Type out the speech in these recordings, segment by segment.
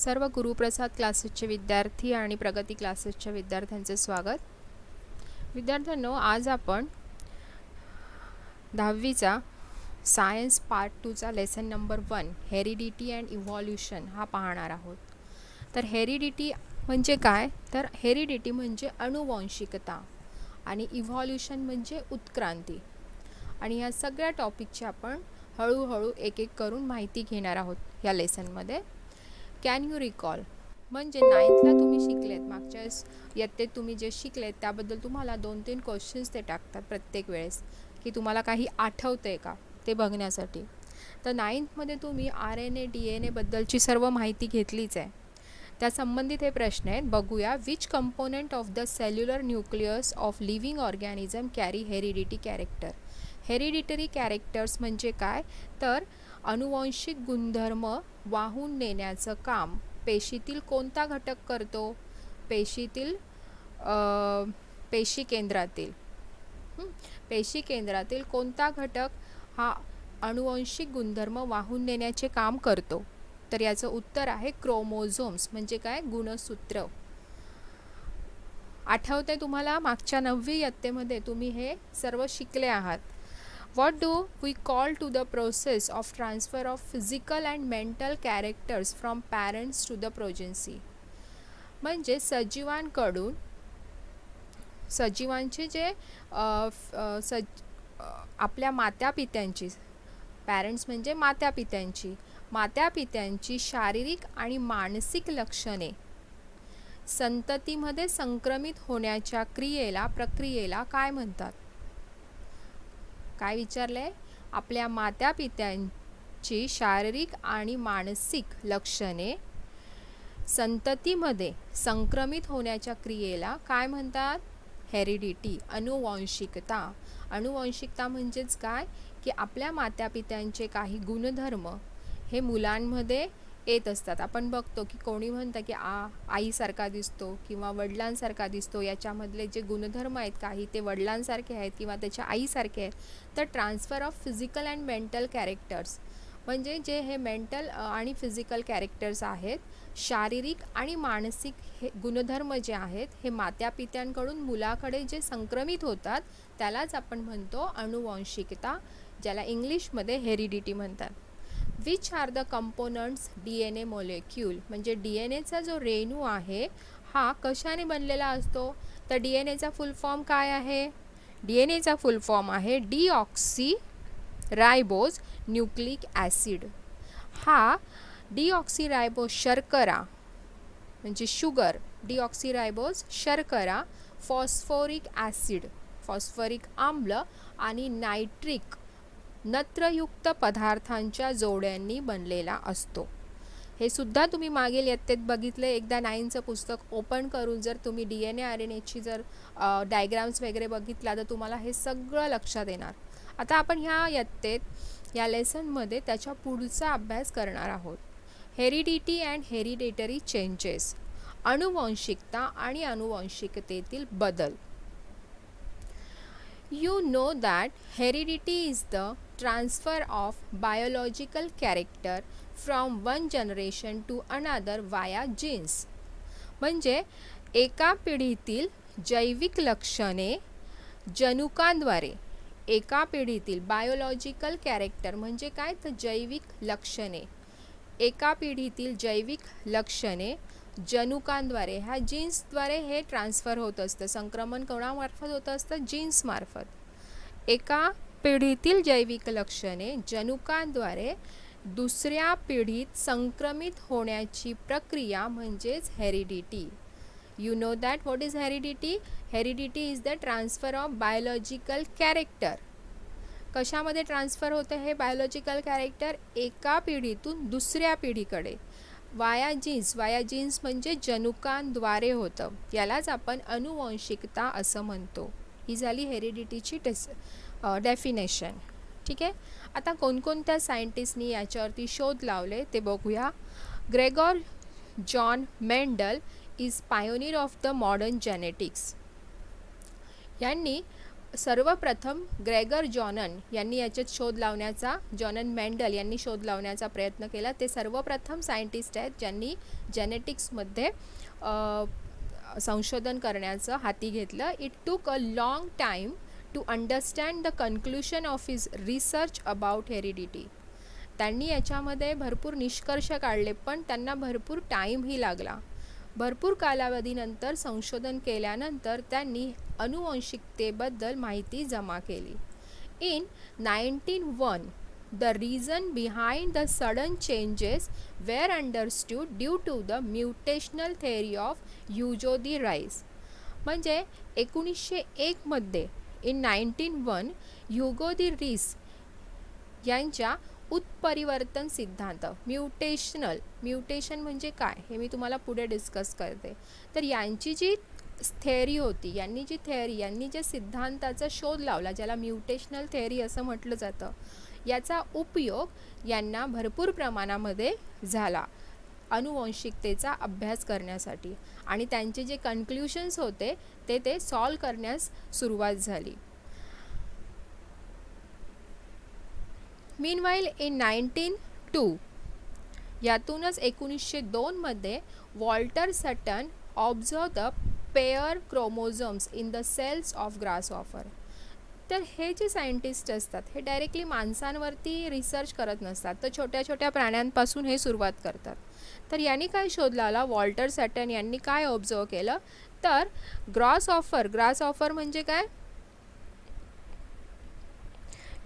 सर्व गुरुप्रसाद क्लासेसचे विद्यार्थी आणि प्रगती क्लासेसच्या विद्यार्थ्यांचे स्वागत. विद्यार्थ्यांनो, आज आपण 10वीचा सायन्स पार्ट 2चा lesson number 1 heredity and evolution हा पाहणार आहोत. तर हेरिडिटी म्हणजे काय? तर हेरिडिटी म्हणजे अनुवांशिकता आणि इव्हॉल्युशन म्हणजे उत्क्रांती. आणि या सगळ्या टॉपिकची आपण हळूहळू एक एक करून माहिती घेणार आहोत या लेसनमध्ये. कॅन यू रिकॉल म्हणजे 9thला तुम्ही शिकलेत, मागच्या इयत्तेत तुम्ही जे शिकलेत त्याबद्दल तुम्हाला 2-3 क्वेश्चन्स ते टाकतात प्रत्येक वेळेस की तुम्हाला काही आठवतंय का ते बघण्यासाठी. तर 9thमध्ये तुम्ही RNA DNA बद्दलची सर्व माहिती घेतलीच आहे. त्या संबंधित हे प्रश्न आहेत, बघूया. Which component of the cellular nucleus of living organism carry heredity character. Hereditary characters म्हणजे काय? तर अनुवांशिक गुणधर्म वाहून नेण्याचं काम पेशीतील कोणता घटक करतो? पेशी केंद्रातील कोणता घटक हा अनुवांशिक गुणधर्म वाहून नेण्याचे काम करतो? तर याचं उत्तर आहे क्रोमोझोम्स. म्हणजे काय? गुणसूत्र. आठवतंय तुम्हाला? मागच्या 9वी इयत्तेमध्ये तुम्ही हे सर्व शिकले आहात. What do we call to the process of transfer of physical and mental characters from parents to the progeny? म्हणजे सजीवांचे जे आपल्या मातापित्यांची, पॅरेंट्स म्हणजे मातापित्यांची शारीरिक आणि मानसिक लक्षणे संततीमध्ये संक्रमित होण्याच्या प्रक्रियेला काय म्हणतात? काय विचारलंय? आपल्या मातापित्यांची शारीरिक आणि मानसिक लक्षणे संततीमध्ये संक्रमित होण्याच्या क्रियेला काय म्हणतात? हेरिडिटी, अनुवांशिकता. अनुवांशिकता म्हणजेच काय की आपल्या मातापित्यांचे काही गुणधर्म हे मुलांमध्ये येत असतात. आपण बघतो की कोणी म्हणतं की आईसारखा दिसतो किंवा वडिलांसारखा दिसतो. याच्यामधले जे गुणधर्म आहेत काही ते वडिलांसारखे आहेत किंवा त्याच्या आईसारखे आहेत. तर transfer of physical and mental characters म्हणजे जे हे मेंटल आणि फिजिकल कॅरेक्टर्स आहेत, शारीरिक आणि मानसिक हे गुणधर्म जे आहेत हे मातापित्यांकडून मुलाकडे जे संक्रमित होतात त्यालाच आपण म्हणतो अनुवांशिकता, ज्याला इंग्लिशमध्ये हेरिडिटी म्हणतात. Which are the components DNA molecule म्हणजे DNAचा जो रेणू आहे हा कशाने बनलेला असतो? तर DNAचा फुल फॉर्म काय आहे? DNAचा फुल फॉर्म आहे डीऑक्सी रायबोज न्यूक्लिक ॲसिड. हा डीऑक्सीरायबोज शर्करा म्हणजे शुगर, डीऑक्सीरायबोज शर्करा, फॉस्फोरिक ॲसिड फॉस्फरिक आम्ल आणि नायट्रिक नत्रयुक्त पदार्थांच्या जोड्यांनी बनलेला असतो. हे सुद्धा तुम्ही मागील इयत्तेत बघितले. एकदा 9चं पुस्तक ओपन करून जर तुम्ही DNA RNAची जर डायग्राम्स वगैरे बघितला तर तुम्हाला हे सगळं लक्षात येणार. आता आपण ह्या इयत्तेत या लेसनमध्ये त्याच्या पुढचा अभ्यास करणार आहोत. हेरिडिटी अँड हेरिडिटरी चेंजेस, अनुवांशिकता आणि अनुवांशिकतेतील बदल. You know that heredity is the transfer of biological character from one generation to another via genes. म्हणजे एका पिढीतील जैविक लक्षणे जनुकांद्वारे, एका पिढीतील बायोलॉजिकल कॅरेक्टर म्हणजे काय? तर जैविक लक्षणे, एका पिढीतील जैविक लक्षणे जनुकांद्वारे, ह्या जीन्सद्वारे हे ट्रान्सफर होत असतं. संक्रमण कोणामार्फत होत असतं? जीन्समार्फत. एका पिढीतील जैविक लक्षणे जनुकांद्वारे दुसऱ्या पिढीत संक्रमित होण्याची प्रक्रिया म्हणजेच heredity. You know that what is heredity? Heredity is the transfer of biological character. कशामध्ये ट्रान्सफर होतं हे बायोलॉजिकल कॅरेक्टर? एका पिढीतून दुसऱ्या पिढीकडे वाया जीन्स म्हणजे जनुकांद्वारे होतं. यालाच आपण अनुवांशिकता असं म्हणतो. ही झाली हेरिडिटीची डेफिनेशन. ठीक आहे. आता कोणकोणत्या सायंटिस्टनी याच्यावरती शोध लावले ते बघूया. Gregor John Mendel is pioneer of the modern genetics. यांनी सर्वप्रथम ग्रेगर जॉनन यांनी याच्यात शोध लावण्याचा, जॉनन मेंडल यांनी शोध लावण्याचा प्रयत्न केला. ते सर्वप्रथम सायंटिस्ट आहेत ज्यांनी जेनेटिक्समध्ये संशोधन करण्याचं हाती घेतलं. It took a long time to understand the conclusion of his research about heredity. त्यांनी याच्यामध्ये भरपूर निष्कर्ष काढले, पण त्यांना भरपूर टाईमही लागला. भरपूर कालावधीनंतर संशोधन केल्यानंतर त्यांनी अनुवंशिकतेबद्दल माहिती जमा केली. In 1901 the reason behind the sudden changes were understood due to the mutational theory of Hugo de Rice. म्हणजे 1901 मध्ये इन 1901 ह्युगो दी रिस यांच्या उत्परिवर्तन सिद्धांत, म्युटेशन म्हणजे काय हे मी तुम्हाला पुढे डिस्कस करते. तर यांची जी थेअरी होती, यांनी जे सिद्धांताचा शोध लावला, ज्याला म्युटेशनल थेअरी असं म्हटलं जातं, याचा उपयोग यांना भरपूर प्रमाणामध्ये झाला अनुवंशिकतेचा अभ्यास करण्यासाठी, आणि त्यांचे जे कन्क्ल्युशन्स होते ते सॉल्व करण्यास सुरुवात झाली. मीनवाईल इन 1902 यातूनच 1902 मध्ये Walter Sutton observe the pair chromosomes in the cells of grasshopper. तर हे जे सायंटिस्ट असतात हे डायरेक्टली माणसांवरती रिसर्च करत नसतात, तर छोट्या छोट्या प्राण्यांपासून हे सुरुवात करतात. तर यांनी काय शोध लावला, वॉल्टर सटन यांनी काय ऑब्झर्व केलं, तर ग्रासहॉपर म्हणजे काय,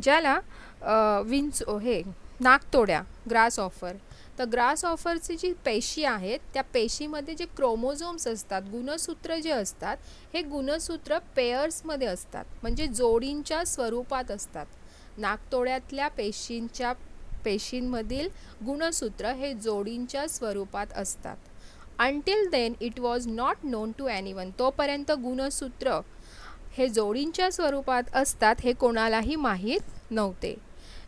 ज्याला नाकतोड्या, ग्रासहॉपर. तर ग्रासहॉपरची जी पेशी आहेत त्या पेशीमध्ये जे क्रोमोझोम्स असतात, गुणसूत्र जे असतात, हे गुणसूत्र पेयर्समध्ये असतात, म्हणजे जोडींच्या स्वरूपात असतात. नाकतोड्यातल्या पेशींमधील गुणसूत्र हे जोडींच्या स्वरूपात असतात. Until then it was not known to anyone. तोपर्यंत गुणसूत्र हे जोडींच्या स्वरूपात असतात हे कोणालाही माहीत नव्हते.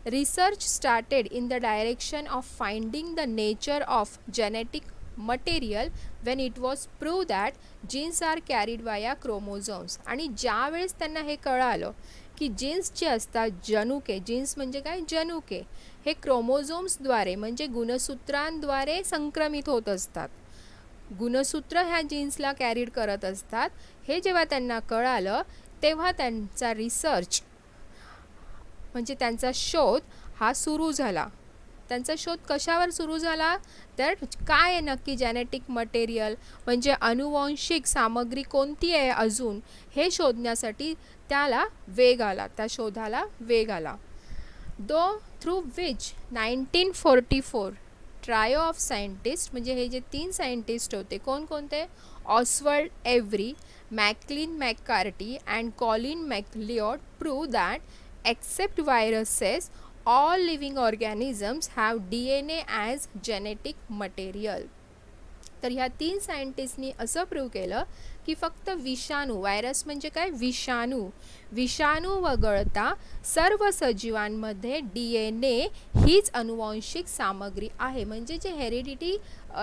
Research started in the direction of finding the nature of genetic material when it was proved that genes are carried via chromosomes. आणि ज्यावेळेस त्यांना हे कळालं की जीन्स जे असतात, जनुके, जीन्स म्हणजे काय, जनुके हे क्रोमोझोम्सद्वारे म्हणजे गुणसूत्रांद्वारे संक्रमित होत असतात, गुणसूत्र ह्या जीन्सला कॅरीड करत असतात. हे जेव्हा त्यांना कळालं तेव्हा त्यांचा रिसर्च म्हणजे त्यांचा शोध हा सुरू झाला. त्यांचा शोध कशावर सुरू झाला, तर काय नक्की जेनेटिक मटेरियल म्हणजे अनुवांशिक सामग्री कोणती आहे अजून हे शोधण्यासाठी त्या शोधाला वेग आला. Through which 1944 trio of scientist, म्हणजे हे जे 3 सायंटिस्ट होते, कोणकोणते, Oswald Avery, Maclyn McCarty and Colin MacLeod, prove that except viruses all living organisms have DNA as genetic material. तर ह्या 3 सायंटिस्टनी असं प्रूव्ह केलं की फक्त विषाणू, व्हायरस म्हणजे काय, विषाणू वगळता सर्व सजीवांमध्ये DNA हीच अनुवांशिक सामग्री आहे. म्हणजे जे हेरिडिटी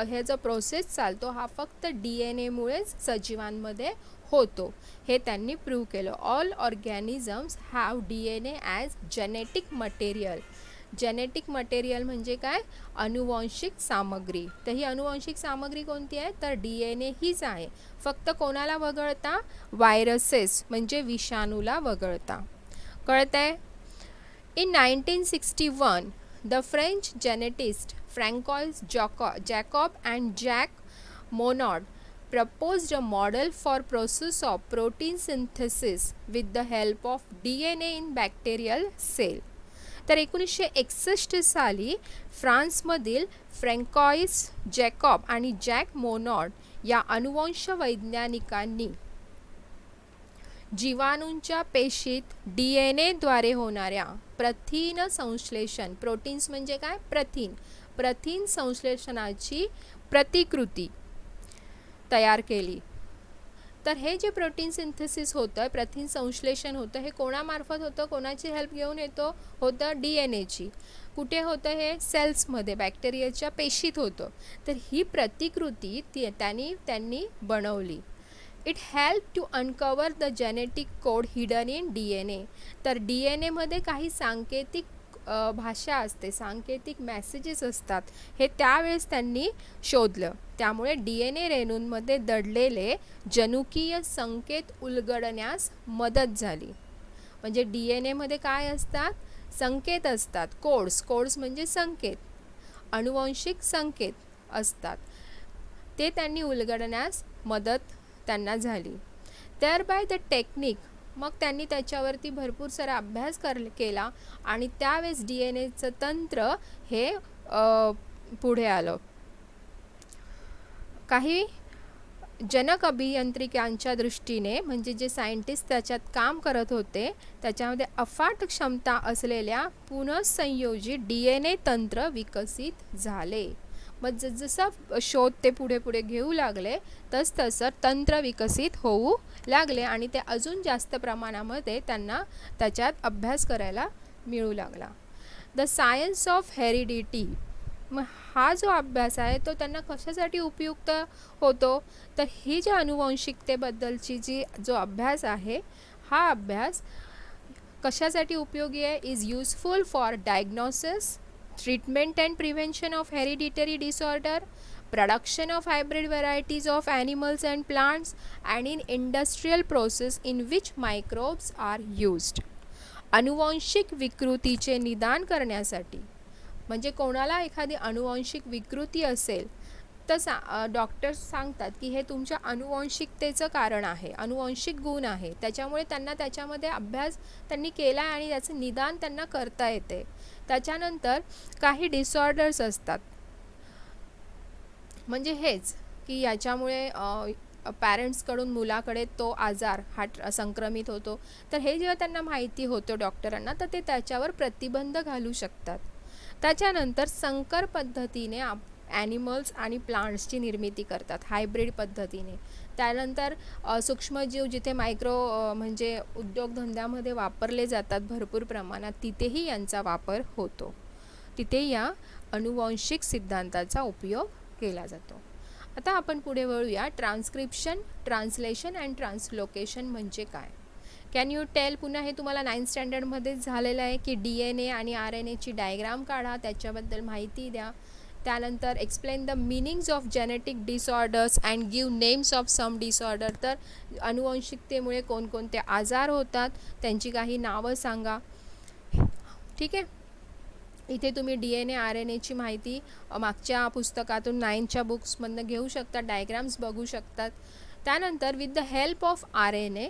हे जो प्रोसेस चालतो हा फक्त DNA मुळेच सजीवांमध्ये होतो, हे त्यांनी प्रूव्ह केलं. All organisms have DNA as genetic material. Genetic material म्हणजे काय, अनुवांशिक सामग्री. तर ही अनुवांशिक सामग्री कोणती आहे, तर DNA हीच आहे, फक्त कोणाला वगळता, व्हायरसेस म्हणजे विषाणूला वगळता. कळतंय. In 1961 the French geneticist Francois Jacob and Jacques Monod proposed a model for process of protein synthesis with the help of DNA in bacterial cell. तर 1961 साली फ्रान्समधील फ्रँकॉइस जॅकॉब आणि जॅक मोनॉड या अनुवंश वैज्ञानिकांनी जीवाणूंच्या पेशीत DNA द्वारे होणाऱ्या प्रथिन संश्लेषण, प्रोटीन्स म्हणजे काय, प्रथिन संश्लेषणाची प्रतिकृती तयार केली. तर हे जे प्रोटीन सिंथेसिस होतं, प्रथिन संश्लेषण होतं, हे कोणामार्फत होतं, कोणाची हेल्प घेऊन होतं DNAची. कुठे होतं हे, सेल्समध्ये, बॅक्टेरियाच्या पेशीत होतं. तर ही प्रतिकृती त्यांनी बनवली. It help to uncover the genetic code hidden in DNA. तर DNA मध्ये काही सांकेतिक भाषा असते, सांकेतिक मेसेजेस असतात, हे त्यावेळेस त्यांनी शोधलं. त्यामुळे DNA रेणूंमध्ये दडलेले जनुकीय संकेत उलगडण्यास मदत झाली. म्हणजे DNA मध्ये काय असतात? संकेत असतात, कोड्स म्हणजे संकेत, अनुवांशिक संकेत असतात, ते त्यांनी उलगडण्यास मदत त्यांना झाली. देअर बाय द टेक्निक, मग त्यांनी त्याच्यावरती भरपूर सारा अभ्यास केला आणि त्यावेळेस DNA तंत्र हे पुढे आलं. काही जनक अभियांत्रिकांच्या दृष्टीने, म्हणजे जे सायंटिस्ट त्याच्यात काम करत होते, त्याच्यामध्ये अफाट क्षमता असलेल्या पुनःसंयोजित DNA तंत्र विकसित झाले. मग जसं शोध ते पुढे घेऊ लागले, तसं तंत्र विकसित होऊ लागले आणि ते अजून जास्त प्रमाणामध्ये त्यांना त्याच्यात अभ्यास करायला मिळू लागला. द सायन्स ऑफ हेरिडिटी, मग हा जो अभ्यास आहे तो त्यांना कशासाठी उपयुक्त होतो? तर ही जी अनुवांशिकतेबद्दलची जो अभ्यास आहे, हा अभ्यास कशासाठी उपयोगी आहे? Is useful for diagnosis, treatment and prevention of hereditary disorder, production of hybrid varieties of animals and plants, and in industrial process in which microbes are used. अनुवांशिक विकृतीचे निदान करण्यासाठी, म्हणजे कोणाला एखादी अनुवांशिक विकृती असेल तर डॉक्टर्स सांगतात की हे तुमच्या अनुवांशिकतेचं कारण आहे, अनुवांशिक गुण आहे, त्याच्यामुळे त्यांना त्याच्यामध्ये अभ्यास त्यांनी केला आहे आणि त्याचं निदान त्यांना करता येते. त्याच्यानंतर काही डिसऑर्डर्स असतात, म्हणजे हेच की याच्यामुळे पॅरेंट्सकडून मुलाकडे तो आजार हा संक्रमित होतो. तर हे जेव्हा त्यांना माहिती होतं डॉक्टरांना, तर ते त्याच्यावर प्रतिबंध घालू शकतात. त्याच्यानंतर संकर पद्धतीने ॲनिमल्स आणि प्लांट्सची निर्मिती करतात, हायब्रिड पद्धतीने. त्यानंतर सूक्ष्मजीव जिथे म्हणजे उद्योगधंद्यामध्ये वापरले जातात भरपूर प्रमाणात, तिथेही यांचा वापर होतो, तिथे या अनुवांशिक सिद्धांताचा उपयोग केला जातो. आता आपण पुढे वळूया. ट्रान्स्क्रिप्शन, ट्रान्सलेशन अँड ट्रान्सलोकेशन म्हणजे काय? Can you tell? पुन्हा हे तुम्हाला 9th स्टँडर्डमध्येच झालेलं आहे की DNA आणि RNAची डायग्राम काढा, त्याच्याबद्दल माहिती द्या. त्यानंतर explain the meanings of genetic disorders and give names of some disorder. तर अनुवंशिकतेमुळे कोणकोणते आजार होतात त्यांची काही नावं सांगा. ठीक आहे, इथे तुम्ही DNA RNAची माहिती मागच्या पुस्तकातून 9th बुक्समधनं घेऊ शकता, डायग्राम्स बघू शकतात. त्यानंतर with the help of RNA,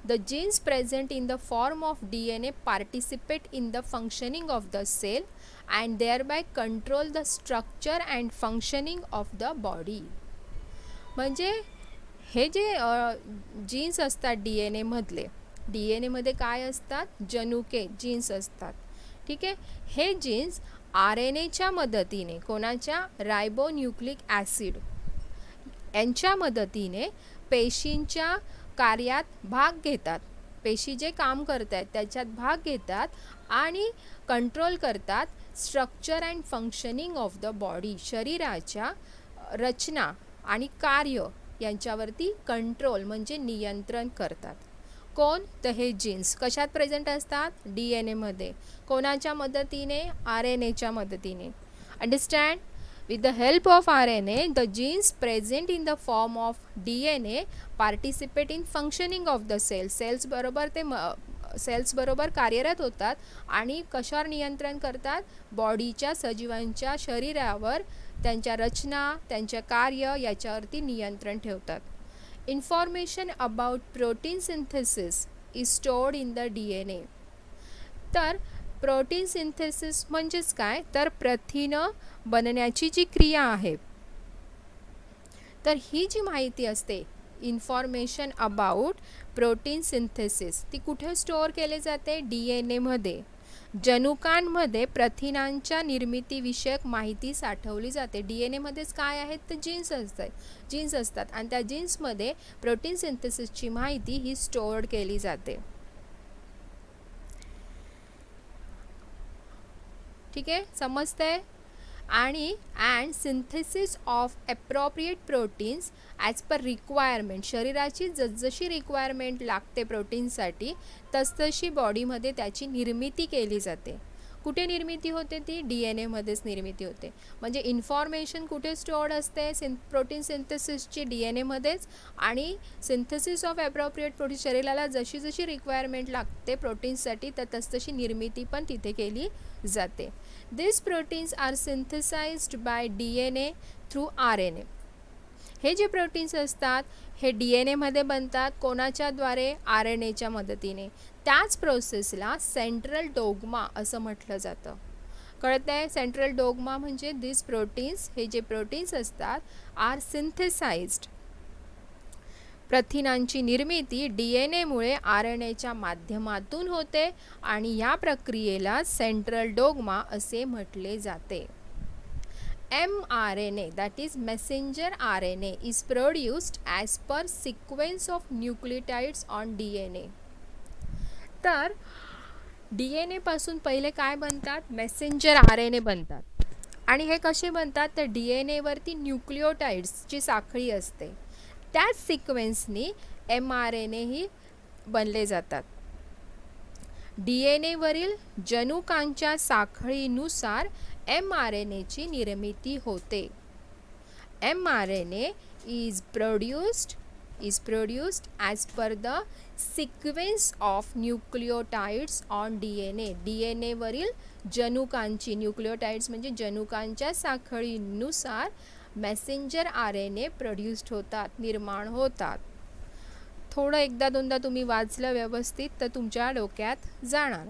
the genes present in the form of DNA participate in the functioning of the cell and thereby control the structure and functioning of the body. म्हणजे हे जे jeans असतात DNA मध्ये काय असतात? जनुके jeans असतात. ठीक आहे, हे जीन्स RNAच्या मदतीने, कोणाच्या? रायबोन्यूक्लिक ॲसिड यांच्या मदतीने पेशींच्या कार्यात भाग घेतात. पेशी जे काम करत आहेत त्याच्यात भाग घेतात आणि कंट्रोल करतात structure and functioning of the body. शरीराच्या रचना आणि कार्य यांच्यावरती कंट्रोल म्हणजे नियंत्रण करतात. कोण? तर हे जीन्स कशात प्रेझेंट असतात? DNA मध्ये. कोणाच्या मदतीने? RNAच्या मदतीने. Understand? With the help of RNA, the genes present in the form of DNA participate in functioning of the cell. Cells बरोबर कार्यरत होतात आणि कशावर नियंत्रण करतात? बॉडीच्या, सजीवांच्या शरीरावर, त्यांच्या रचना, त्यांचे कार्य याच्यावरती नियंत्रण ठेवतात. Information about protein synthesis is stored in the DNA. तर प्रोटीन सिंथेसिस म्हणजेच काय? तर प्रथिनं बनण्याची जी क्रिया आहे, तर ही जी माहिती असते, इन्फॉर्मेशन अबाउट प्रोटीन सिंथेसिस, ती कुठे स्टोअर केले जाते? DNA मध्ये. जनुकांमध्ये प्रथिनांच्या निर्मितीविषयक माहिती साठवली जाते. DNA मध्येच काय आहेत? तर जीन्स असतात आणि त्या जीन्समध्ये प्रोटीन सिंथेसिसची माहिती ही स्टोअर्ड केली जाते. ठीक आहे, समजतंय? आणि and synthesis of appropriate proteins as per requirement. शरीराची जसजशी रिक्वायरमेंट लागते प्रोटीनसाठी तसतशी बॉडीमध्ये त्याची निर्मिती केली जाते. कुठे निर्मिती होते? ती DNA मध्येच निर्मिती होते. म्हणजे इन्फॉर्मेशन कुठे स्टोअर्ड असते? प्रोटीन सिंथेसिसची DNA मध्येच. आणि सिंथेसिस ऑफ ॲप्रोप्रिएट प्रोटीन, शरीराला जशी जशी रिक्वायरमेंट लागते प्रोटीन्ससाठी तर तसतशी निर्मिती पण तिथे केली जाते. This proteins are synthesized by DNA through RNA. हे जे प्रोटीन्स असतात हे DNA बनतात. कोणाच्याद्वारे? RNAच्या मदतीने. त्याच प्रोसेसला सेंट्रल डोग्मा असं म्हटलं जातं. कळत आहे? सेंट्रल डोग्मा म्हणजे दिस प्रोटीन्स, हे जे प्रोटीन्स असतात आर सिंथेसाइज्ड. प्रथिनांची निर्मिती DNA मुळे RNAच्या माध्यमातून होते आणि या प्रक्रियेला सेंट्रल डोग्मा असे म्हटले जाते. mRNA, that is messenger RNA, is produced as per sequence of nucleotides on DNA. तर DNA पासून पहिले काय बनतात? मेसेंजर RNA बनतात. आणि हे कसे बनतात? तर DNA वरती न्यूक्लिओटाइड्सची साखळी असते, त्याच सिक्वेन्सनी mRNA ही बनले जातात. DNA वरील जनुकांच्या साखळीनुसार mRNAची निर्मिती होते. mRNA is produced as per the sequence of nucleotides on DNA. DNA वरील जनुकांची, न्यूक्लिओटाइड्स म्हणजे जनुकांच्या साखळीनुसार मेसेंजर RNA प्रोड्यूस्ड होतात, निर्माण होतात. थोडं एकदा दोनदा तुम्ही वाचलं व्यवस्थित तर तुमच्या डोक्यात जाणार.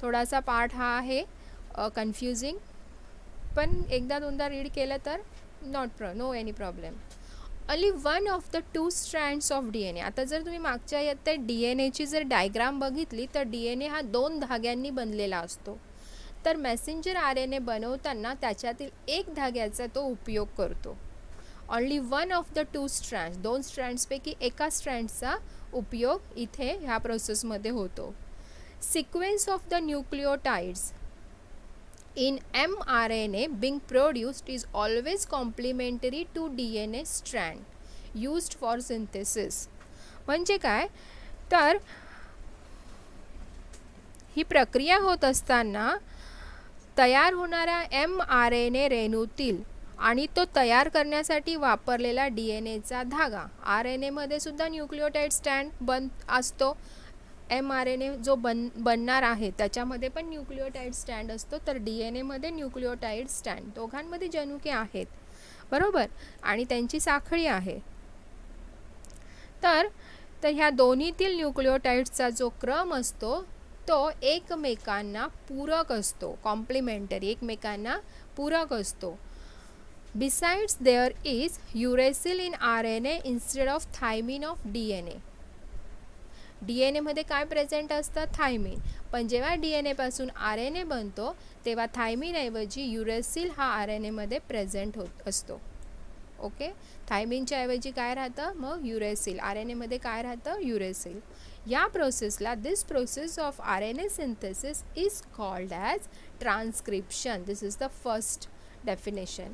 थोडासा पाठ हा आहे कन्फ्युजिंग, पण एकदा दोनदा रीड केलं तर no any problem. Only one of the two strands of DNA. आता जर तुम्ही मागच्या इयत्तेत DNAची जर डायग्राम बघितली तर DNA हा 2 धाग्यांनी बनलेला असतो. तर मेसेंजर RNA बनवताना त्याच्यातील एक धाग्याचा तो उपयोग करतो. Only one of the two strands, 2 स्ट्रँड्सपैकी एका स्ट्रँडचा उपयोग इथे ह्या प्रोसेसमध्ये होतो. Sequence of the nucleotides in mRNA being produced is always complementary to DNA strand used for synthesis. म्हणजे काय? तर ही प्रक्रिया होत असताना तयार होणाऱ्या mRNA रेणूतील आणि तो तयार करण्यासाठी वापरलेला DNAचा धागा, RNA मध्ये सुद्धा न्यूक्लिओटाइड स्टँड असतो. mRNA जो बनणार आहे त्याच्यामध्ये पण न्यूक्लिओटाइड स्टँड असतो. तर DNA मध्ये न्यूक्लिओटाइड स्टँड, दोघांमध्ये जनुके आहेत बरोबर, आणि त्यांची साखळी आहे. तर ह्या दोन्हीतील न्यूक्लिओटाइड्सचा जो क्रम असतो तो एकमेकांना पूरक असतो, कॉम्प्लिमेंटरी, एकमेकांना पूरक असतो. Besides there is uracil in RNA instead of thymine of DNA. DNA मध्ये काय प्रेझेंट असतं? थायमिन. पण जेव्हा DNA पासून RNA बनतो तेव्हा थायमिन ऐवजी युरेसिल हा RNA मध्ये प्रेझेंट होत असतो. ओके, थायमिनच्या ऐवजी काय राहतं? मग युरेसिल. RNA मध्ये काय राहतं? युरेसिल. या प्रोसेसला, this process of RNA synthesis is called as transcription. This is the first definition.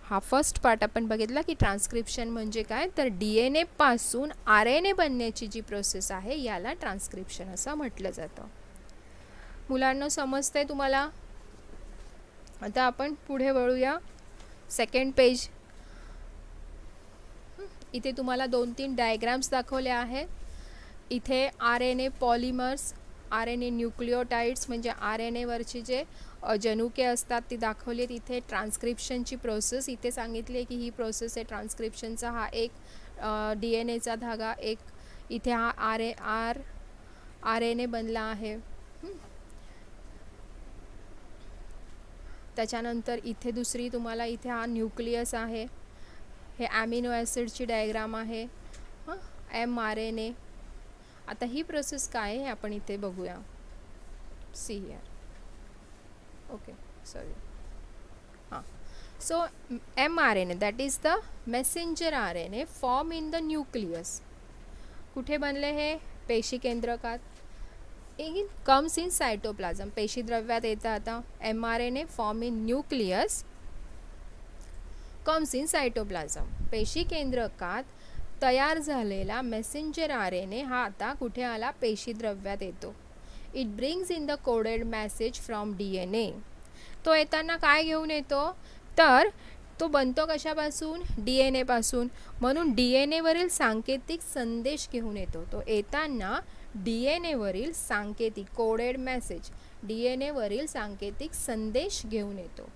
हा फर्स्ट पार्ट आपण बघितला की ट्रान्स्क्रिप्शन म्हणजे काय, तर DNA पासून RNA बनण्याची जी प्रोसेस आहे याला ट्रान्स्क्रिप्शन असं म्हटलं जातं. मुलांना समजतंय तुम्हाला? आता आपण पुढे वळूया. Second page. इथे तुम्हाला 2-3 डायग्राम्स दाखवले आहेत. इथे RNA पॉलिमर्स, RNA न्यूक्लिओटाइड्स म्हणजे RNA वरची जे जनुके असतात ती दाखवली आहेत. इथे ट्रान्स्क्रिप्शनची प्रोसेस इथे सांगितली आहे की ही प्रोसेस आहे ट्रान्स्क्रिप्शनचा. हा एक DNAचा धागा, एक इथे हा RNA बनला आहे. त्याच्यानंतर इथे दुसरी तुम्हाला इथे हा न्यूक्लियस आहे. हे ॲमिनो ॲसिडची डायग्राम आहे mRNA. आता ही प्रोसेस काय आहे आपण इथे बघूया. See here. Okay, sorry. हां, so mRNA that is the messenger RNA form in the nucleus. कुठे बनले हे? पेशी केंद्रकात. कम्स इन सायटोप्लाझम, पेशीद्रव्यात येतं. आता mRNA form in nucleus comes in cytoplasm. पेशी केंद्रकात तयार झालेला मेसेंजर RNA हा आता कुठे आला, पेशीद्रव्यात येतो. It brings in the coded message from DNA. तो येताना काय घेऊन येतो, तर तो बनतो कशापासून, DNA पासून. म्हणून DNA वरील सांकेतिक संदेश घेऊन येतो. तो येताना DNA वरील सांकेतिक कोडेड मेसेज, DNA वरील सांकेतिक संदेश घेऊन येतो.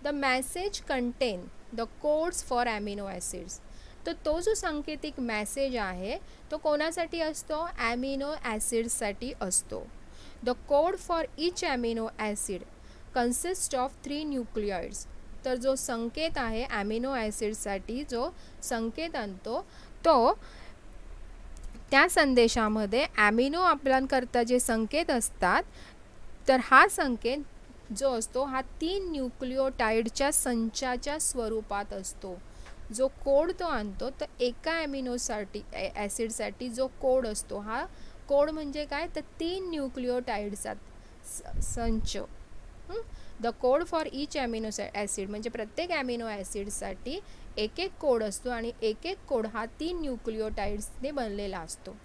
The message content the codes for amino acids. तर तो जो सांकेतिक मेसेज आहे तो कोणासाठी असतो, ॲमिनो ॲसिड्ससाठी असतो. The code for each amino acid consist of 3 न्यूक्लिऑइड्स. तर जो संकेत आहे ॲमिनो ॲसिडसाठी, जो संकेत आणतो तो त्या संदेशामध्ये ॲमिनो आपल्याकरता जे संकेत असतात, तर हा संकेत जो असतो हा 3 न्यूक्लिओटाइडच्या संचाच्या स्वरूपात असतो. जो कोड तो आणतो तर एका ॲमिनोसाठी ॲसिडसाठी जो कोड असतो, हा कोड म्हणजे काय, तर 3 न्यूक्लिओटाइडचा संच. The code for each amino acid म्हणजे प्रत्येक ॲमिनो ॲसिडसाठी एक एक कोड असतो आणि एक एक कोड हा 3 न्यूक्लिओटाइड्सने बनलेला असतो.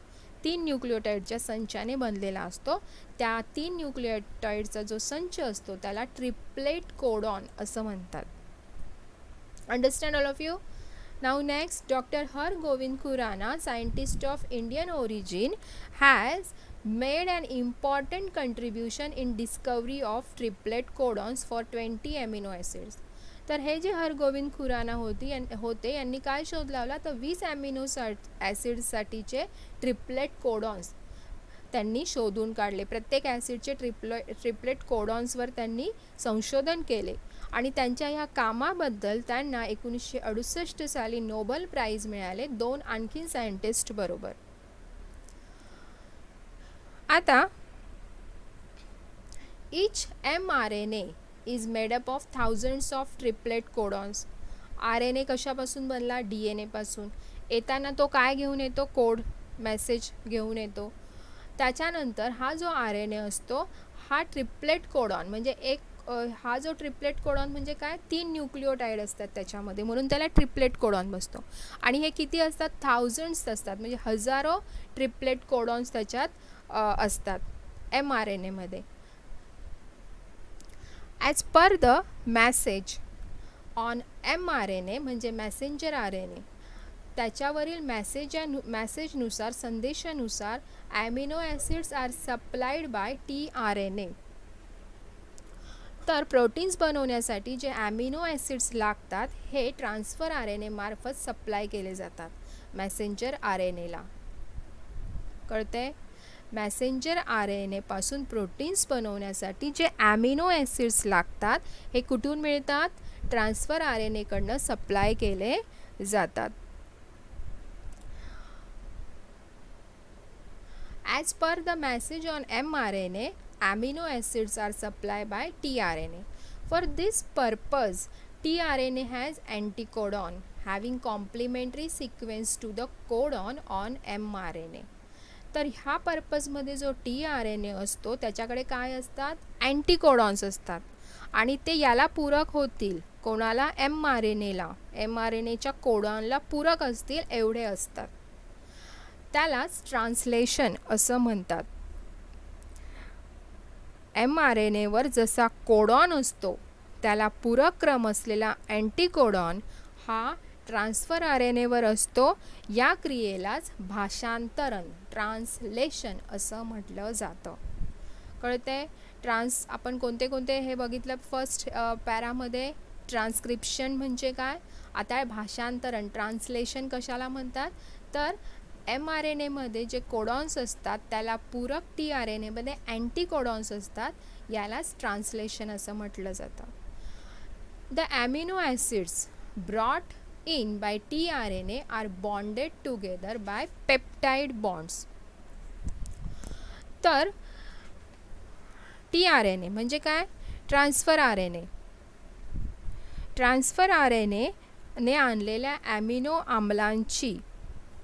3 न्यूक्लिओटाइडच्या संचाने बनलेला असतो. त्या 3 न्यूक्लिओटाइडचा जो संच असतो त्याला ट्रिप्लेट कोडॉन असं म्हणतात. Understand all of you. Now next, doctor Hargobind Khorana, scientist of Indian origin, has made an important contribution in discovery of triplet codons for 20 amino acids. तर हे जे हरगोविंद खुराना होते यांनी काय शोध लावला, तर 20 ॲमिनो ॲसिडसाठीचे ट्रिप्लेट कोडॉन्स त्यांनी शोधून काढले. प्रत्येक ॲसिडचे ट्रिप्लेट कोडॉन्सवर त्यांनी संशोधन केले आणि त्यांच्या ह्या कामाबद्दल त्यांना 1968 साली नोबेल प्राइज मिळाले 2 आणखीन सायंटिस्ट बरोबर. आता each mRNA is made up of thousands of triplet codons. RNA कशापासून बनला, DNA पासून. येताना तो काय घेऊन येतो, कोड मेसेज घेऊन येतो. त्याच्यानंतर हा जो RNA असतो हा ट्रिप्लेट कोडॉन म्हणजे हा जो ट्रिप्लेट कोडॉन म्हणजे काय, 3 न्यूक्लिओटाइड असतात त्याच्यामध्ये, म्हणून त्याला ट्रिप्लेट कोडॉन बसतो. आणि हे किती असतात, थाउजंड्स असतात, म्हणजे हजारो ट्रिप्लेट कोडॉन्स त्याच्यात असतात mRNAमध्ये. As per the message on mRNA म्हणजे मॅसेंजर RNA, त्याच्यावरील मॅसेजनुसार संदेशानुसार amino acids are supplied by tRNA. तर प्रोटीन्स बनवण्यासाठी जे ॲमिनो ॲसिड्स लागतात हे ट्रान्सफर RNA मार्फत सप्लाय केले जातात मॅसेंजर RNAला. कळते. मॅसेंजर RNA पासून प्रोटीन्स बनवण्यासाठी जे ॲमिनो ॲसिड्स लागतात हे कुठून मिळतात, ट्रान्सफर RNA कडनं सप्लाय केले जातात. As per the message on mRNA, amino acids are supplied by tRNA. For this purpose, tRNA has anticodon having complementary sequence to the codon on mRNA. तर ह्या पर्पजमध्ये जो tRNA असतो त्याच्याकडे काय असतात, अँटीकोडॉन्स असतात आणि ते याला पूरक होतील. कोणाला, mRNAला. mRNAच्या कोडॉनला पूरक असतील एवढे असतात. त्यालाच ट्रान्सलेशन असं म्हणतात. mRNAवर जसा कोडॉन असतो त्याला पूरक क्रम असलेला अँटीकोडॉन हा ट्रान्सफर RNAवर असतो. या क्रियेलाच भाषांतरण, ट्रान्सलेशन असं म्हटलं जातं. कळते. आपण कोणते कोणते हे बघितलं फर्स्ट पॅरामध्ये. ट्रान्स्क्रिप्शन म्हणजे काय, आता भाषांतरण, ट्रान्सलेशन कशाला म्हणतात, तर mRNAमध्ये जे कोडॉन्स असतात त्याला पूरक tRNAमध्ये अँटीकोडॉन्स असतात, यालाच ट्रान्सलेशन असं म्हटलं जातं. The amino acids brought in by tRNA are bonded together by peptide bonds. तर tRNA म्हणजे काय, ट्रान्सफर RNA. ट्रान्सफर RNAने आणलेल्या ॲमिनो आम्लांची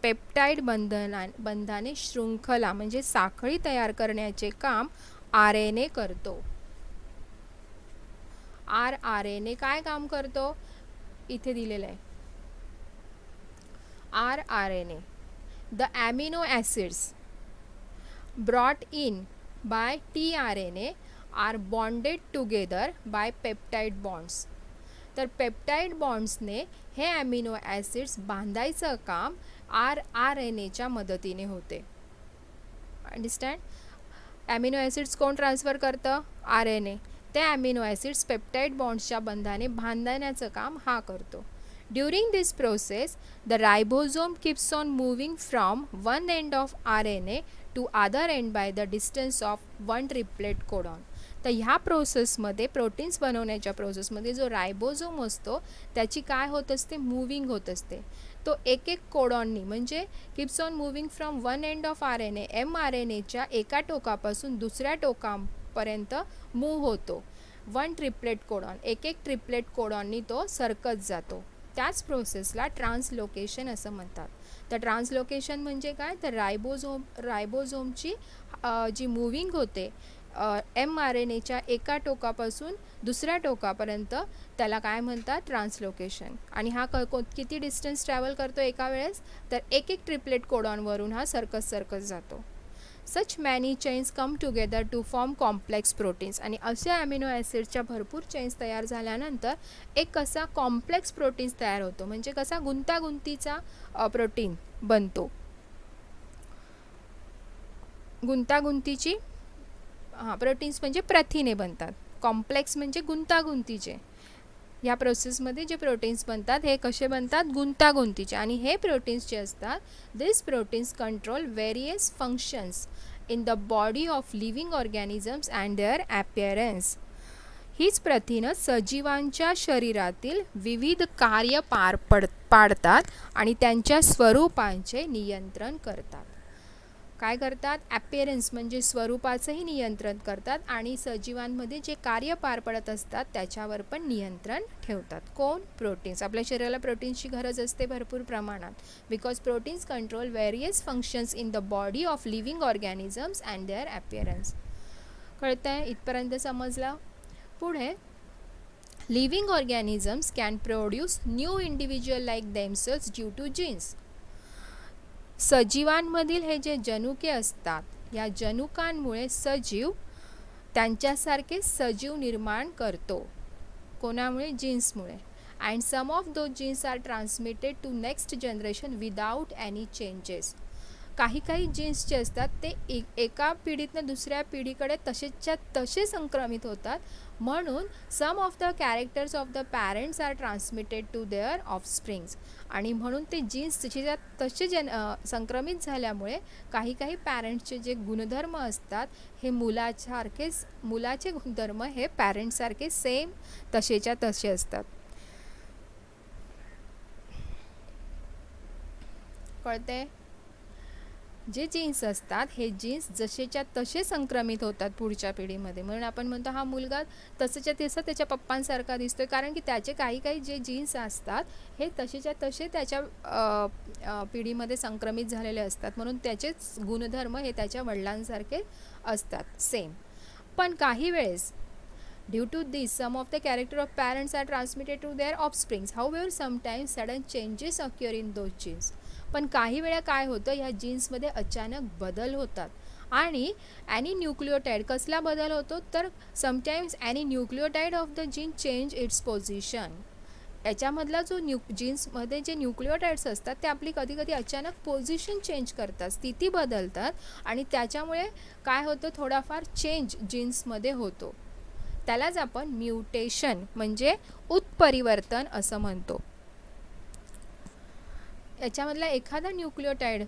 पेप्टाइड बंधाने शृंखला म्हणजे साखळी तयार करण्याचे काम RNA करतो. RNA काय काम करतो, इथे दिलेलं आहे rRNA. The amino acids brought in by tRNA are bonded together by peptide bonds. तर पेप्टाइड बॉन्ड्सने हे ॲमिनो ॲसिड्स बांधायचं काम rRNAच्या मदतीने होते. अंडरस्टँड? ॲमिनो ॲसिड्स कोण ट्रान्सफर करतं? RNA. ते ॲमिनो ॲसिड्स पेप्टाइड बॉन्ड्सच्या बंधाने बांधण्याचं काम हा करतो. During this process, the ribosome keeps on moving from one end of RNA to other end by the distance of one triplet codon. तर ह्या प्रोसेसमध्ये प्रोटीन्स बनवण्याच्या प्रोसेसमध्ये जो रायबोझोम असतो त्याची काय होत असते? मूविंग होत असते. तो एक एक कोडॉननी म्हणजे keeps on moving from one end of RNA mRNAच्या एका टोकापासून दुसऱ्या टोकापर्यंत मूव होतो. वन ट्रिपलेट कोडॉन, एक एक ट्रिपलेट कोडॉननी तो सरकत जातो. त्याच प्रोसेसला ट्रान्सलोकेशन असं म्हणतात. तर ट्रान्सलोकेशन म्हणजे काय? तर रायबोझोमची जी मूविंग होते mRNAच्या एका टोकापासून दुसऱ्या टोकापर्यंत त्याला काय म्हणतात? ट्रान्सलोकेशन. आणि हा किती डिस्टन्स ट्रॅव्हल करतो एका वेळेस? तर एक एक ट्रिपलेट कोडॉनवरून हा सरकत जातो. Such many chains come together to form complex proteins. आणि अशा ॲमिनो ॲसिड्सच्या भरपूर चेन्स तयार झाल्यानंतर एक कसा कॉम्प्लेक्स प्रोटीन्स तयार होतो, म्हणजे कसा गुंतागुंतीचा प्रोटीन बनतो. गुंतागुंतीची प्रोटीन्स म्हणजे प्रथिने बनतात. कॉम्प्लेक्स म्हणजे गुंतागुंतीचे. या प्रोसेसमध्ये जे प्रोटीन्स बनतात हे कसे बनतात? गुंतागुंतीचे. आणि हे प्रोटीन्स जे असतात this proteins control various functions in the body of living organisms and their appearance. हीच प्रथिनं सजीवांच्या शरीरातील विविध कार्य पार पाडतात आणि त्यांच्या स्वरूपांचे नियंत्रण करतात. काय करतात? ॲपिअरन्स म्हणजे स्वरूपाचंही नियंत्रण करतात आणि सजीवांमध्ये जे कार्य पार पडत असतात त्याच्यावर पण नियंत्रण ठेवतात. कोण? प्रोटीन्स. आपल्या शरीराला प्रोटीन्सची गरज असते भरपूर प्रमाणात. Because proteins control various functions in the body of living organisms and their appearance. कळतं आहे? इथपर्यंत समजलं? पुढे living organisms can produce new individual like themselves due to genes. सजीवांमधील हे जे जनुके असतात या जनुकांमुळे सजीव त्यांच्यासारखे सजीव निर्माण करतो. कोणामुळे? जीन्समुळे. And some of those genes are transmitted to next generation without any changes. काही जीन्स जे असतात ते एका पिढीतनं दुसऱ्या पिढीकडे तसेच्या तसे संक्रमित होतात. म्हणून some of the characters of the parents are transmitted to their offsprings. आणि म्हणून ते जीन्स तसे संक्रमित झाल्यामुळे काही पॅरेंट्सचे जे गुणधर्म असतात हे मुलाचे गुणधर्म हे पॅरेंट्ससारखे सेम तसेच्या तसे असतात. कळते? जे जीन्स असतात हे जीन्स जसेच्या तसे संक्रमित होतात पुढच्या पिढीमध्ये. म्हणून आपण म्हणतो हा मुलगा तसंच्या तसं त्याच्या पप्पांसारखा दिसतोय, कारण की त्याचे काही जे जीन्स असतात हे तसेच्या तसे त्याच्या पिढीमध्ये संक्रमित झालेले असतात. म्हणून त्याचेच गुणधर्म हे त्याच्या वडिलांसारखे असतात सेम. पण काही वेळेस due to this some of the character of parents are transmitted to their offsprings. However sometimes sudden changes occur in those genes. पण काही वेळा काय होतं, ह्या जीन्समध्ये अचानक बदल होतात आणि ॲनी न्यूक्लिओटाईड. कसला बदल होतो? तर sometimes any nucleotide of the gene change its position. याच्यामधला जो जीन्समध्ये जे न्यूक्लिओटाईड्स असतात ते आपली कधी अचानक पोझिशन चेंज करतात, स्थिती बदलतात आणि त्याच्यामुळे काय होतं, थोडाफार चेंज जीन्समध्ये होतो. त्यालाच आपण म्युटेशन म्हणजे उत्परिवर्तन असं म्हणतो. याच्यामधला एखादा न्यूक्लिओटाईड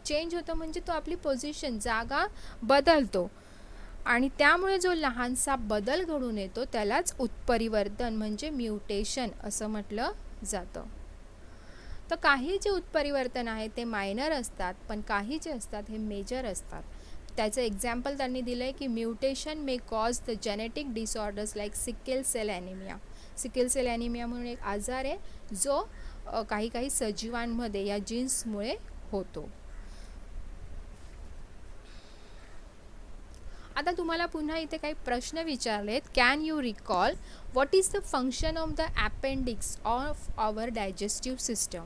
चेंज होतो म्हणजे तो आपली पोझिशन जागा बदलतो आणि त्यामुळे जो लहानसा बदल घडून येतो त्यालाच उत्परिवर्तन म्हणजे म्युटेशन असं म्हटलं जातं. तर काही जे उत्परिवर्तन आहे ते मायनर असतात, पण काही जे असतात हे मेजर असतात. त्याचं एक्झाम्पल त्यांनी दिलं आहे की mutation may cause the genetic disorders like sickle cell anaemia. Sickle cell anaemia म्हणून एक आजार आहे जो काही सजीवांमध्ये या जीन्समुळे होतो. आता तुम्हाला पुन्हा इथे काही प्रश्न विचारलेत. Can you recall what is the function of the appendix of our digestive system.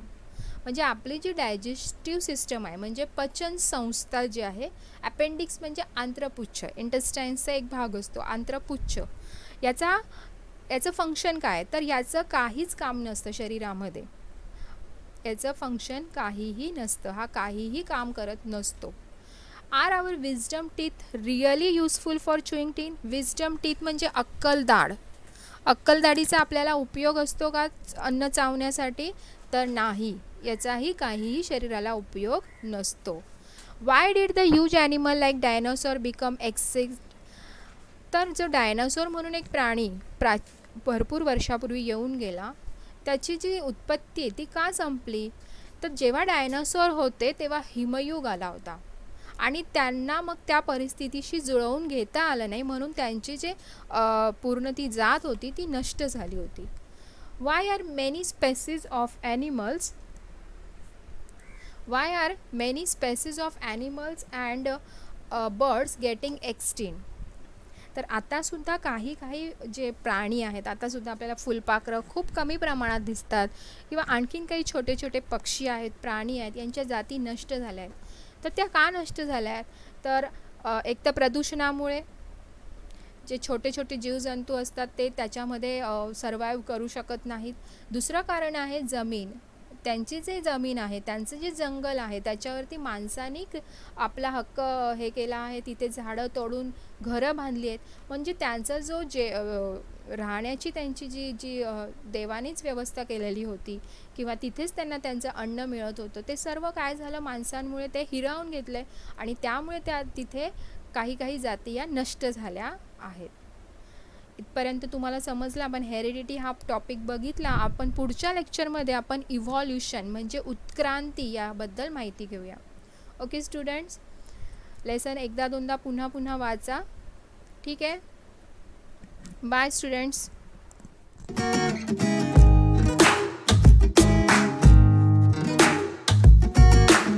म्हणजे आपली जी डायजेस्टिव्ह सिस्टम आहे, म्हणजे पचन संस्था जी आहे, अपेंडिक्स म्हणजे आंत्रपुच्छ, इंटेस्टाईन्सचा एक भाग असतो आंत्रपुच्छ. याचं फंक्शन काय, तर याचं काहीच काम नसतं शरीरामध्ये. याचं फंक्शन काहीही नसतं, हा काहीही काम करत नसतो. Are our wisdom teeth really useful for chewing teeth. Wisdom teeth म्हणजे अक्कलदाढ. अक्कलदाढीचा आपल्याला उपयोग असतो का अन्न चावण्यासाठी, तर नाही, याचाही काहीही शरीराला उपयोग नसतो. Why did the huge animal like dinosaur become exist. तर जो डायनासोर म्हणून एक प्राणी भरपूर वर्षापूर्वी येऊन गेला, त्याची जी उत्पत्ती आहे ती का संपली, तर जेव्हा डायनासोर होते तेव्हा हिमयुग आला होता आणि त्यांना मग त्या परिस्थितीशी जुळवून घेता आलं नाही, म्हणून त्यांची जे पूर्ण ती जात होती ती नष्ट झाली होती. Why are many species of animals and birds getting extinct. तर आतासुद्धा काही जे प्राणी आहेत, आतासुद्धा आपल्याला फुलपाखरं खूप कमी प्रमाणात दिसतात, किंवा आणखीन काही छोटे छोटे पक्षी आहेत, प्राणी आहेत, यांच्या जाती नष्ट झाल्या आहेत. तर त्या का नष्ट झाल्या आहेत, तर एक तर प्रदूषणामुळे. जे छोटे छोटे जीवजंतू असतात ते त्याच्यामध्ये सर्वाईव्ह करू शकत नाहीत. दुसरं कारण आहे जमीन. त्यांची जे जमीन आहे, त्यांचं जे जंगल आहे, त्याच्यावरती माणसांनी आपला हक्क हे केला आहे, तिथे झाडं तोडून घरं बांधली आहेत. म्हणजे त्यांचा जो राहण्याची त्यांची जी देवानीच व्यवस्था केलेली होती, किंवा तिथेच त्यांना त्यांचं अन्न मिळत होतं, ते सर्व काय झालं, माणसांमुळे ते हिरावून घेतलं आणि त्यामुळे तिथे काही जाती या नष्ट झाल्या आहेत. इथपर्यंत तुम्हाला समजलं. आपण हेरिडिटी हा टॉपिक बघितला. आपण पुढच्या लेक्चरमध्ये आपण इव्हॉल्युशन म्हणजे उत्क्रांती याबद्दल माहिती घेऊया. ओके स्टुडंट्स, लेसन एकदा दोनदा पुन्हा वाचा. ठीक आहे. Bye students.